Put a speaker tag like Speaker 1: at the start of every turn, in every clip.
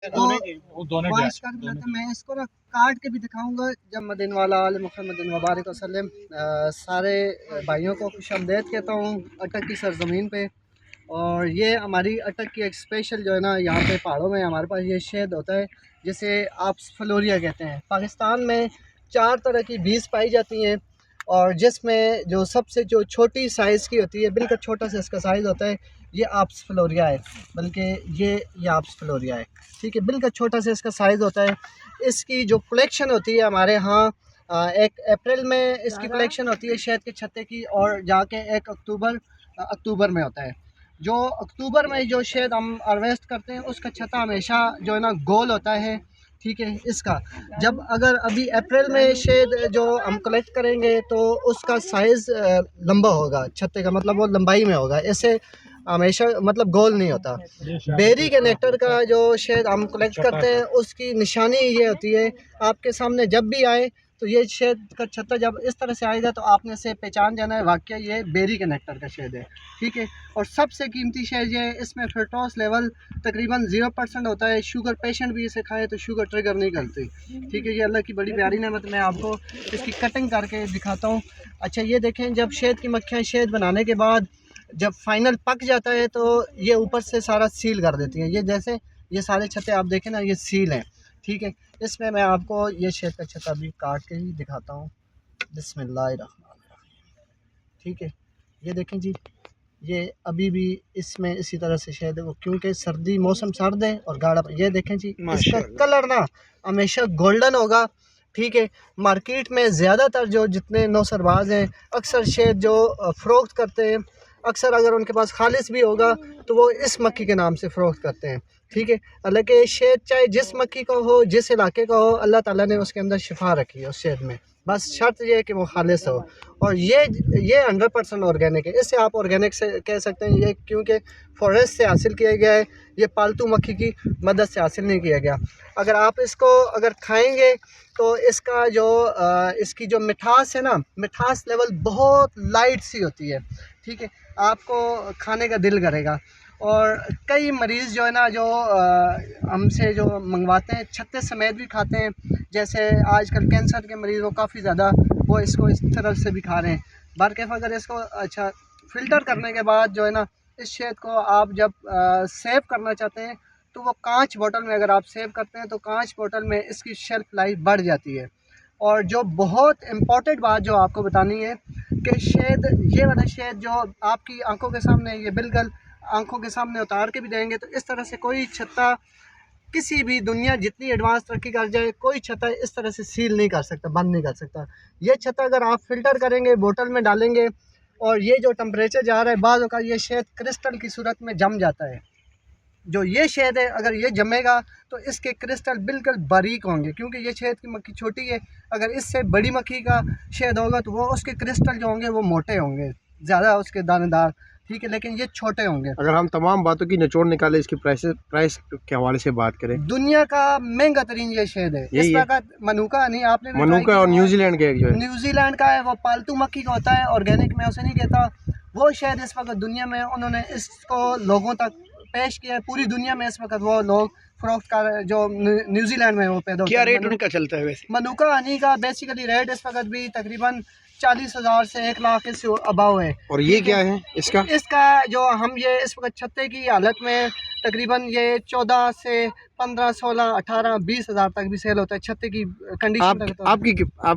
Speaker 1: तो वॉइस कर लेते हैं। मैं इसको ना काट के भी दिखाऊंगा। जब मदीन वाला आल मुहम्मद मुबारक वसल्लम। सारे भाइयों को खुशामदीद कहता हूँ अटक की सरजमीन पे। और ये हमारी अटक की एक स्पेशल जो है ना, यहाँ पे पहाड़ों में हमारे पास ये शहद होता है जिसे आप फ्लोरिया कहते हैं। पाकिस्तान में 4 तरह की बीज पाई जाती हैं और जिसमें जो सबसे जो छोटी साइज़ की होती है, बिल्कुल छोटा सा इसका साइज़ होता है, ये आप्स फ्लोरिया है। बल्कि ये आप्स फ्लोरिया है, ठीक है। बिल्कुल छोटा सा इसका साइज़ होता है। इसकी जो कलेक्शन होती है हमारे यहाँ 1 अप्रैल में इसकी कलेक्शन होती है शहद के छत्ते की, और जाके 1 अक्टूबर में होता है। जो अक्टूबर में जो शहद हम हार्वेस्ट करते हैं उसका छत्ता हमेशा जो है ना गोल होता है, ठीक है। इसका जब अगर अभी अप्रैल में शहद जो हम कलेक्ट करेंगे तो उसका साइज़ लंबा होगा छत्ते का, मतलब वो लंबाई में होगा। ऐसे हमेशा मतलब गोल नहीं होता। बेरी के नेक्टर का जो शहद हम कलेक्ट करते हैं उसकी निशानी ये होती है, आपके सामने जब भी आए तो ये शहद का छत्ता जब इस तरह से आएगा तो आपने से पहचान जाना है वाकई ये बेरी के नेक्टर का शहद है, ठीक है। और सबसे कीमती शहद ये है, इसमें फ्रूक्टोज लेवल तकरीबन 0% होता है। शुगर पेशेंट भी इसे खाए तो शुगर ट्रिगर नहीं करती, ठीक है। ये अल्लाह की बड़ी प्यारी नेमत। मैं आपको इसकी कटिंग करके दिखाता हूँ। अच्छा, ये देखें, जब शहद की मक्खियाँ शहद बनाने के बाद जब फाइनल पक जाता है तो ये ऊपर से सारा सील कर देती हैं। ये जैसे ये सारे छत्ते आप देखें ना, ये सील हैं, ठीक है। इसमें मैं आपको ये शहद का छत्ता भी काट के ही दिखाता हूँ। बिस्मिल्लाहिर्रहमानिर्रहीम, ठीक है। ये देखें जी, ये अभी भी इसमें इसी तरह से शहद है वो, क्योंकि सर्दी मौसम सर्द है और गाढ़ा। ये देखें जी, इसका कलर ना हमेशा गोल्डन होगा, ठीक है। मार्केट में ज़्यादातर जो जितने नौसरबाज हैं अक्सर शहद जो फ़रोख्त करते हैं, अक्सर अगर उनके पास खालिस भी होगा तो वो इस मक्खी के नाम से फ़रोख्त करते हैं, ठीक है। हालांकि शहद चाहे जिस मक्खी का हो, जिस इलाके का हो, अल्लाह ताला ने उसके अंदर शिफा रखी है उस शहद में। बस शर्त ये है कि वो खालिस हो। और ये 100% ऑर्गेनिक है। इससे आप ऑर्गेनिक से कह सकते हैं ये, क्योंकि फॉरेस्ट से हासिल किया गया है, ये पालतू मक्खी की मदद से हासिल नहीं किया गया। अगर आप इसको अगर खाएंगे तो इसका जो इसकी जो मिठास है ना, मिठास लेवल बहुत लाइट सी होती है, ठीक है। आपको खाने का दिल करेगा। और कई मरीज़ जो है ना, जो हमसे जो मंगवाते हैं छत्ते समेत भी खाते हैं। जैसे आजकल कैंसर के मरीज़ वो काफ़ी ज़्यादा वो इसको इस तरह से भी खा रहे हैं। बरकैफ़ अगर इसको अच्छा फ़िल्टर करने के बाद जो है ना, इस शहद को आप जब सेव करना चाहते हैं तो वो कांच बोतल में अगर आप सेव करते हैं तो कांच बोतल में इसकी शेल्फ़ लाइफ बढ़ जाती है। और जो बहुत इम्पॉर्टेंट बात जो आपको बतानी है कि शहद, ये वाला शहद जो आपकी आंखों के सामने, ये बिल्कुल आंखों के सामने उतार के भी देंगे तो इस तरह से कोई छत्ता, किसी भी दुनिया जितनी एडवांस तरक्की कर जाए, कोई छत्ता इस तरह से सील नहीं कर सकता, बंद नहीं कर सकता। ये छत्ता अगर आप फ़िल्टर करेंगे, बोतल में डालेंगे, और ये जो टेम्परेचर जा रहा है बाद का, ये शहद क्रिस्टल की सूरत में जम जाता है। जो ये शहद है अगर ये जमेगा तो इसके क्रिस्टल बिल्कुल बारीक होंगे, क्योंकि ये शहद की मक्खी छोटी है। अगर इससे बड़ी मक्खी का शहद होगा तो वो उसके क्रिस्टल जो होंगे वो मोटे होंगे, ज़्यादा उसके दानेदार, ठीक है। लेकिन ये छोटे होंगे।
Speaker 2: अगर हम तमाम बातों की निचोड़ निकाले, इसकी प्राइस के हवाले से बात करें,
Speaker 1: दुनिया का महंगा तरीन ये शहद है। इस वक्त मनुका नहीं, आपने भी
Speaker 2: मनुका और न्यूजीलैंड के जो है,
Speaker 1: न्यूजीलैंड का है, वो पालतू मक्खी का होता है, ऑर्गेनिक में उसे नहीं कहता। वो शहद इस वक्त दुनिया में उन्होंने इसको लोगों तक पेश किया है। पूरी दुनिया में इस वक्त वो लोग फ़रोख्त कर, जो न्यूजीलैंड में वो पैदा होता है।
Speaker 2: क्या रेट उनका चलता है वैसे?
Speaker 1: मनुका हनी का बेसिकली रेट इस वक्त भी तकरीबन 40,000 से 1 लाख से अबाव है।
Speaker 2: और ये क्या है
Speaker 1: इसका जो हम ये इस वक्त छत्ते की हालत में तकरीबन ये 14 से 15, 16, 18, 20,000 तक भी सेल होता है छत्ते की कंडीशन तक।
Speaker 2: आपकी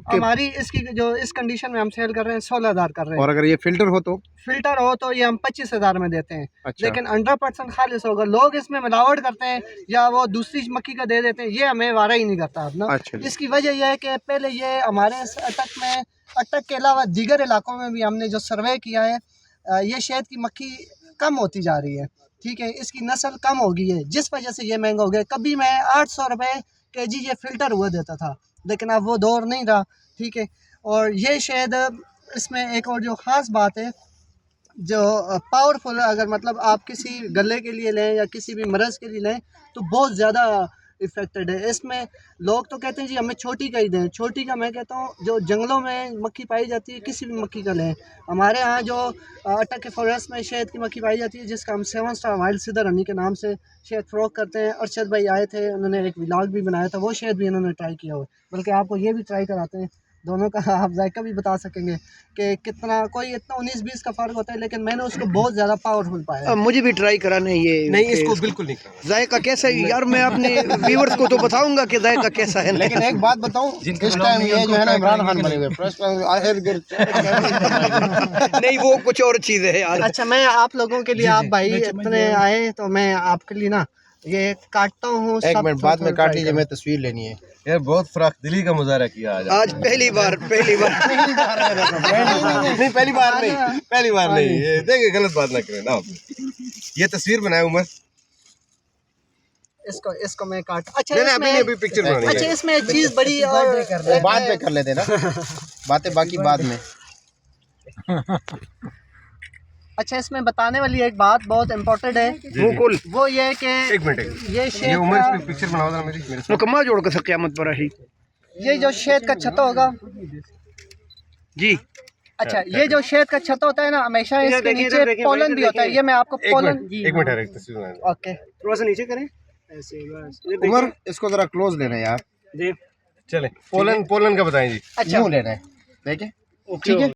Speaker 1: हमारी इसकी जो इस कंडीशन में हम सेल कर रहे हैं 16,000 कर रहे हैं।
Speaker 2: और अगर ये फ़िल्टर हो तो
Speaker 1: ये हम 25,000 में देते हैं।
Speaker 2: अच्छा।
Speaker 1: लेकिन 100% खालिश होगा। लोग इसमें मिलावट करते हैं या वो दूसरी मक्खी का दे देते हैं, ये हमें वारा ही नहीं करता अपना।
Speaker 2: अच्छा।
Speaker 1: इसकी वजह यह है कि पहले ये हमारे अटक में, अटक के अलावा दीगर इलाकों में भी हमने जो सर्वे किया है, ये शहद की मक्खी कम होती जा रही है, ठीक है। इसकी नस्ल कम हो गई है, जिस वजह से ये महंगा हो गया। कभी मैं 800 रुपये kg ये फ़िल्टर हुआ देता था, लेकिन अब वो दौर नहीं रहा, ठीक है। और ये शहद, इसमें एक और जो ख़ास बात है, जो पावरफुल, अगर मतलब आप किसी गले के लिए लें या किसी भी मरज़ के लिए लें तो बहुत ज़्यादा इफेक्टेड है। इसमें लोग तो कहते हैं जी हमें छोटी का ही दें, छोटी का मैं कहता हूँ जो जंगलों में मक्खी पाई जाती है किसी भी मक्खी का लें। हमारे यहाँ जो अटक के फॉरेस्ट में शहद की मक्खी पाई जाती है जिसका हम 7 स्टार वाइल्ड सिदर हनी के नाम से शहद फ़रोख्त करते हैं। अरशद भाई आए थे, उन्होंने एक व्लॉग भी बनाया था, वो शहद भी इन्होंने ट्राई किया हुआ, बल्कि आपको ये भी ट्राई कराते हैं, दोनों का आप जायका भी बता सकेंगे कि कितना कोई इतना 19-20 का फ़र्क होता है, लेकिन मैंने उसको बहुत ज़्यादा पावरफुल पाया।
Speaker 2: मुझे भी ट्राई कराना है ये।
Speaker 3: नहीं, इसको बिल्कुल नहीं कराना।
Speaker 2: जायका कैसा है यार, मैं अपने व्यूअर्स को तो बताऊंगा कि जायका कैसा है।
Speaker 4: लेकिन एक बात बताऊं, इस टाइम ये जो है ना इमरान खान बने हुए
Speaker 2: नहीं वो कुछ और चीज़ है यार।
Speaker 1: अच्छा, मैं आप लोगों के लिए, आप भाई इतने आए तो मैं आपके लिए ना ये काटता हूँ।
Speaker 4: एक मिनट बाद में काट लीजिए, मैं तस्वीर लेनी है
Speaker 3: यार। बहुत फराख दिली का मुजाहरा किया
Speaker 2: आज पहली बार
Speaker 3: नहीं, पहली बार नहीं। ये देखिए, गलत बात ना करें ना। ये तस्वीर बनाए उमर,
Speaker 1: इसको मैं काट। अच्छा
Speaker 3: अभी पिक्चर बनानी है।
Speaker 1: अच्छा, इसमें चीज़ बड़ी और
Speaker 4: बाद में कर लेते ना बातें, बाकी बाद में।
Speaker 1: अच्छा, इसमें बताने वाली एक बात बहुत इम्पोर्टेंट है, वो ये है कि
Speaker 3: एक मिनट,
Speaker 1: ये
Speaker 3: ये
Speaker 1: शेद
Speaker 3: उमर
Speaker 1: का,
Speaker 3: इसमें पिक्चर बनाओ जरा मेरी, मेरे साथ।
Speaker 2: मुकम्मल जोड़ कर क़यामत पर रही
Speaker 1: ये जो शेद का छत्ता होगा
Speaker 2: जी।
Speaker 1: अच्छा, ये जो शेद का छत्ता होता है ना, हमेशा इसके नीचे पोलन भी होता है। ये मैं आपको पोलन,
Speaker 3: एक मिनट है, एक तस्वीर बनानी।
Speaker 1: ओके,
Speaker 2: थोड़ा सा नीचे करें ऐसे बस।
Speaker 4: उमर इसको जरा क्लोज लेना है यार।
Speaker 3: चले, पोलन का बताएं जी।
Speaker 1: अच्छा
Speaker 4: यूं लेना है, देखें, ठीक है।